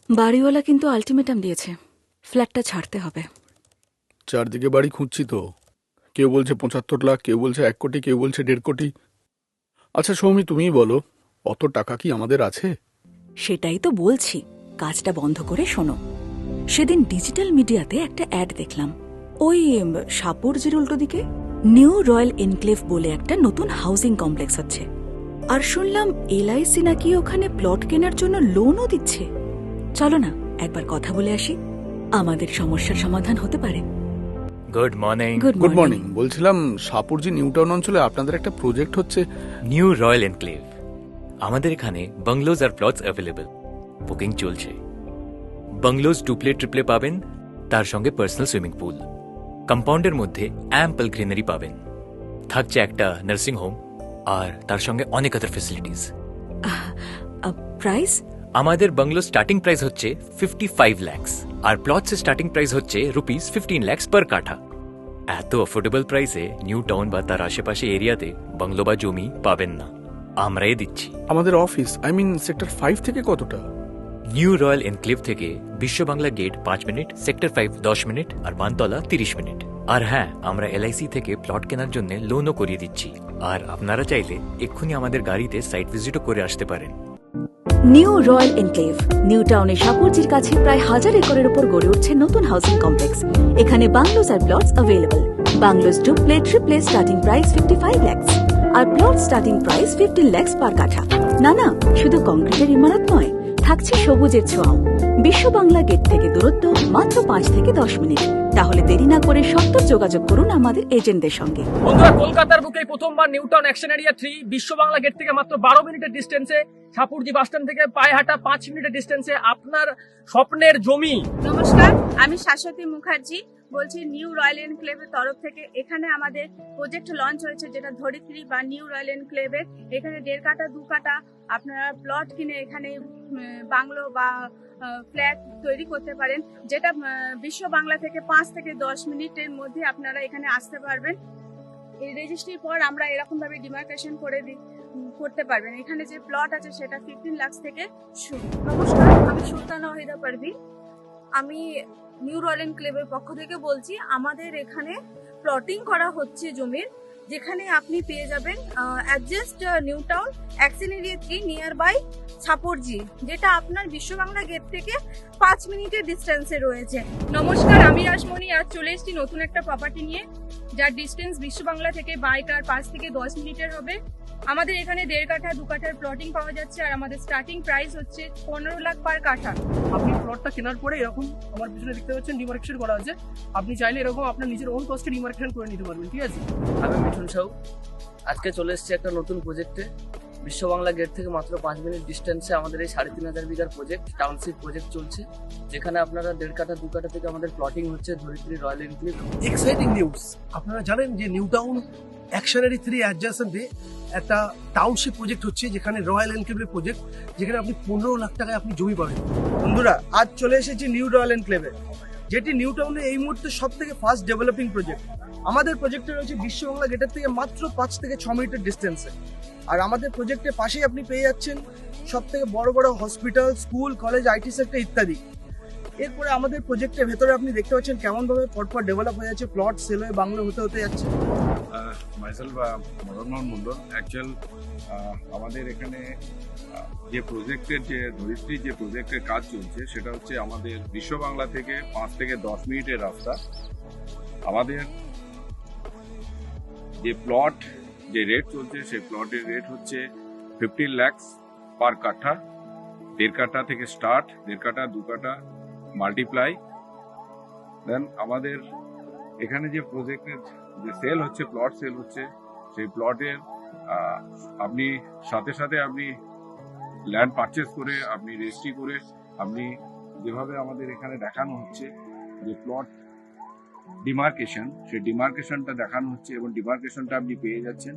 বাড়িওয়ালা কিন্তু আলটিমেটাম দিয়েছে, ফ্ল্যাটটা ছাড়তে হবে। চারদিকে বাড়ি খুঁজছি তো, কেউ বলছে 75 লাখ, কেউ বলছে 1 কোটি, কেউ বলছে 1.5 কোটি। আচ্ছা সৌমি, তুমিই বলো, অত টাকা কি আমাদের আছে? সেটাই তো বলছি, কাজটা বন্ধ করে শোনো। সেদিন ডিজিটাল মিডিয়াতে একটা অ্যাড দেখলাম, ওই সাপুরজির উল্টো দিকে নিউ রয়্যাল এনক্লেভ বলে একটা নতুন হাউজিং কমপ্লেক্স হচ্ছে। আর শুনলাম এলআইসি নাকি ওখানে প্লট কেনার জন্য লোনও দিচ্ছে। চলো না একবার কথা বলে আসি, আমাদের সমস্যার সমাধান হতে পারে। Good morning. Good morning. বলছিলাম সাপুরজি নিউ টাউন অঞ্চলে আপনাদের একটা প্রজেক্ট হচ্ছে। নিউ রয়্যাল এনক্লেভ, আমাদের এখানে বাংলোজ আর প্লটস অ্যাভেলেবল, বুকিং চলছে। বাংলোজ ডুপ্লে ট্রিপ্লে পাবেন, তার সঙ্গে পার্সোনাল সুইমিং পুল, কম্পাউন্ডের মধ্যে অ্যাম্পল গ্রিনারি পাবেন, থাকছে একটা নার্সিং হোম, আর তার সঙ্গে অনেক আদার ফেসিলিটিস। প্রাইস? আমাদের বাংলো স্টার্টিং প্রাইস হচ্ছে 55 lakhs, আর প্লটস স্টার্টিং প্রাইস হচ্ছে ₹15 lakhs পার কাঠা। এত অফোর্ডেবল প্রাইসে নিউ টাউন বা তার আশেপাশে এরিয়াতে বাংলো বা জমি পাবেন না, আমরাই দিচ্ছি। আমাদের অফিস, আই মিন সেক্টর 5 থেকে কতটা? নিউ রয়্যাল এনক্লেভ থেকে Biswa Bangla gate 5 minute, sector 5 10 minute, আর বানতলা 30 মিনিট। আর হ্যাঁ, আমরা এলআইসি থেকে প্লট কেনার জন্য লোনও করিয়ে দিচ্ছি, আর আপনারা চাইলে এক্ষুনি আমাদের গাড়িতে সাইট ভিজিটও করে আসতে পারেন। নিউ রয়্যাল এনক্লেভ নিউ টাউনের সাপুরজির কাছে প্রায় 1000 একরের উপর গড়ে উঠছে নতুন হাউজিং কমপ্লেক্স। এখানে বাংলোস আর plots available. বাংলোস ডুপ্লে ট্রিপ্লে starting price 55 lakhs, আর প্লট স্টার্টিং প্রাইস 15 lakhs পার কাঠা। না না, শুধু কংক্রিটের ইমারত নয়, থাকছে সবুজের ছোঁয়াও। বিশ্ব বাংলা গেট থেকে দূরত্ব মাত্র 5 থেকে 10 মিনিট। তাহলে দেরি না করে সত্তর যোগাযোগ করুন আমাদের এজেন্টদের সঙ্গে। বন্ধুরা, কলকাতার বুকে প্রথমবার নিউটাউন অ্যাকশন এরিয়া 3 বিশ্ব বাংলা গেট থেকে মাত্র 12 মিনিটের ডিস্টেন্সে, সাপুরজি বাস স্ট্যান্ড থেকে পায়ে হাঁটা 5 মিনিটের ডিস্টেন্সে আপনার স্বপ্নের জমি। নমস্কার, আমি শাশ্বতী মুখার্জি বলছি নিউ রয়্যাল এনক্লেভের তরফ থেকে। এখানে আমাদের প্রজেক্ট লঞ্চ হয়েছে, যেটা ধরিত্রী বা নিউ রয়্যাল এনক্লেভের। এখানে 1.5 কাঠা 2 কাঠা আপনারা প্লট কিনে এখানে বাংলো বা ফ্ল্যাট তৈরি করতে পারেন, যেটা বিশ্ব বাংলা থেকে 5 থেকে 10 মিনিটের মধ্যে আপনারা এখানে আসতে পারবেন। এই রেজিস্ট্রির পর আমরা এরকম ভাবে ডিমার্কেশন করে করতে পারবেন। এখানে যে প্লট আছে সেটা 15 lakhs থেকে শুরু। নমস্কার, আমি সুলতানা ওয়াহিদা পারভিন। আমি নিউ রয়্যাল এনক্লেভের পক্ষ থেকে বলছি। আমাদের এখানে প্লটিং করা হচ্ছে জমির, যেখানে আপনি পেয়ে যাবেন adjust New Town Action Area 3 near by Shapoorji, যেটা আপনার বিশ্ব বাংলা গেট থেকে 5 মিনিটের ডিস্টেন্সে রয়েছে। নমস্কার, আমি রাসমণি। আজ চলে এসেছি নতুন একটা প্রপার্টি নিয়ে, যার ডিস্টেন্স বিশ্ব বাংলা থেকে বাই কার 5 থেকে 10 মিনিটের হবে। আমাদের এখানে 1.5 কাঠা 2 কাঠার প্লটিং পাওয়া যাচ্ছে, আর আমাদের স্টার্টিং প্রাইস হচ্ছে 15 লাখ পার কাঠা। আপনি প্লটটা কেনার পরে এরকম আমার পিছনে দেখতে পাচ্ছেন ডিমার্কেশন করা আছে, আপনি চাইলে এরকম আপনার নিজের ওন কস্টে ডিমার্কেশন করে নিতে পারবেন। ঠিক আছে? আমি মিঠুন সাউ। আজকে চলে এসেছি একটা নতুন প্রজেক্টে। বিশ্ব বাংলা গেট থেকে মাত্র 5 মিনিট ডিস্টেন্সে আমাদের এই 3,500 বিঘার প্রজেক্ট, টাউনশিপ প্রজেক্ট চলছে, যেখানে আপনারা 1.5 কাঠা 2 কাঠা থেকে আমাদের প্লটিং হচ্ছে ধরিত্রী রয়্যাল এনক্লেভ। Exciting news! আপনারা জানেন যে নিউ টাউন অ্যাকশনারি 3 অ্যাডজাসেন্টে একটা টাউনশিপ প্রজেক্ট হচ্ছে, যেখানে রয়্যাল এনক্লেভের প্রজেক্ট, যেখানে আপনি 15 লাখ টাকায় আপনি জমি পাবেন। বন্ধুরা, আজ চলে এসেছি নিউ রয়্যাল এনক্লেভে, যেটি নিউ টাউনে এই মুহূর্তে সব থেকে ফাস্ট ডেভেলপিং প্রজেক্ট। আমাদের প্রজেক্টে রয়েছে বিশ্ব বাংলা গেটের থেকে মাত্র 5 থেকে 6 মিনিটের ডিস্টেন্সে। আর আমাদের প্রজেক্টের পাশেই আপনি পেয়ে যাচ্ছেন সব থেকে বড় বড় hospital, school, college, IT sector ইত্যাদি। এরপরে আমাদের প্রজেক্টের ভেতরে আপনি দেখতে পাচ্ছেন কেমনভাবে পরপর ডেভেলপ হয়ে যাচ্ছে, প্লট সেল হয়ে বাংলো হতে হতে যাচ্ছে। মাইসেলফ মদন মোহন মন্ডল। অ্যাকচুয়াল আমাদের এখানে যে প্রজেক্টের যে ধরিত্রী যে প্রজেক্টের কাজ চলছে, সেটা হচ্ছে আমাদের বিশ্ব বাংলা থেকে 5 থেকে 10 মিনিটের রাস্তা। আমাদের যে প্লট যে রেট চলছে, সেই প্লটের রেট হচ্ছে 15 lakhs পার কাঠা। 1.5 কাঠা থেকে স্টার্ট, 1.5 কাঠা 2 কাঠা মাল্টিপ্লাই। দেন আমাদের এখানে যে প্রজেক্টের যে সেল হচ্ছে, প্লট সেল হচ্ছে, সেই প্লটের আপনি সাথে সাথে আপনি ল্যান্ড পারচেস করে, আপনি রেজিস্ট্রি করে, আপনি যেভাবে আমাদের এখানে দেখানো হচ্ছে যে প্লট ডিমার্কেশন, সেই ডিমার্কেশনটা দেখানো হচ্ছে এবং ডিমার্কেশনটা আপনি পেয়ে যাচ্ছেন।